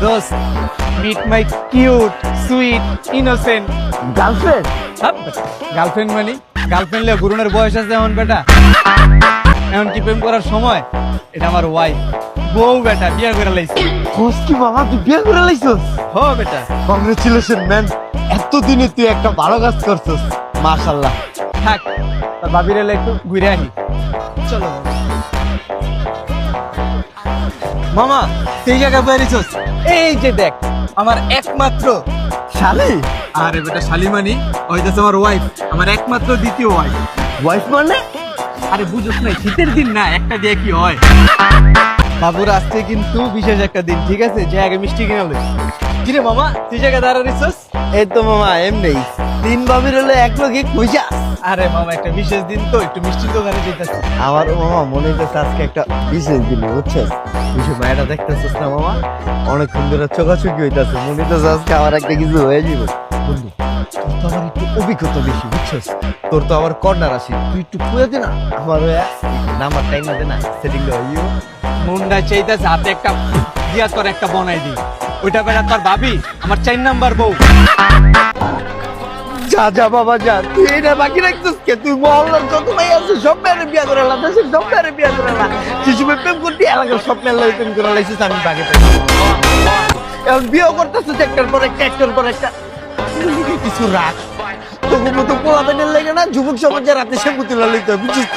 দোস্ত meet my cute sweet innocent girlfriend? Girlfriend মানে girlfriend লে গুরুনের বয়স আছে এমন বেটা, এমন কি প্রেম করার সময়? এটা আমার ওয়াইফ, বউ বেটা, বিয়ে করে লাইছি। খোঁজ কি বাবা, তুই বিয়ে করে লাইছস? হ বেটা। কংগ্রেচুলেশন ম্যান, এতদিনে তুই একটা ভালো কাজ করছস, মাশাআল্লাহ। থাক, তোর ভাবির এলে একটু ঘুরে আনি। চলো মামা, সেই জায়গায় বেরিয়েছস? এই যে দেখ, আমার একমাত্র শালি? আরে বেটা শালিমানি, ওইটাছে আমার ওয়াইফ, আমার একমাত্র দ্বিতীয় ওয়াইফ। ওয়াইফ মানে? আরে বুঝছ না, শীতের দিন না, একটা দিয়ে কি হয়? বাবুর আজকে কিন্তু বিশেষ একটা দিন, ঠিক আছে? যে আগে মিষ্টি কিনে আনলে। কিরে মামা, তুই জায়গায় দাঁড়ানিস? এই তো মামা এমনি তিন বাবির হলে এক লোকে খুঁজা। আরে মামা, একটা বিশেষ দিন তো, একটু মিষ্টি দোকানে যেতেছি। আমার মামা মনে হইতেছে আজকে একটা বিশেষ দিন, বুঝছিস? বিশেষ মায়েরা দেখতেছিস না মামা, অনেকক্ষণ ধরে চোখাচোখি হইতেছে, মনে হইতেছে আজকে আমার একটা কিছু হয়ে যাবে। বন্ধু, তোর তো আমার একটু অভিজ্ঞতা বেশি, বুঝছিস? তোর তো আবার কর্নার আসি, তুই একটু খুঁজে দে না আমার নাম্বার টাইম না দে না, সেটিং হয়ে মুন্ডা চাইতেছে হাতে একটা দিয়া তোর একটা বনাই দি, ওইটা বেটা তোর ভাবি, আমার 4 নাম্বার বউ। যা যা বাবা যা, তুই এটা বাকি রাখছিস কে? তুই মহল্লার যত ভাই আছে সব মেয়ের বিয়া করে আলা, দেশের সব মেয়ের বিয়া করে আলা, শিশুমের প্রেম করতে এলাকার সব মেয়ের প্রেম করে লাইছিস, আমি বাকি থাকি। এখন বিয়ে করতেছিস একটার পর একটা, একটার পর একটা, কিছু রাখ। তোকে মতো পোলা বেনের লেগে না যুবক সমাজের রাতে সে পুতুলা লইতে, বুঝছিস?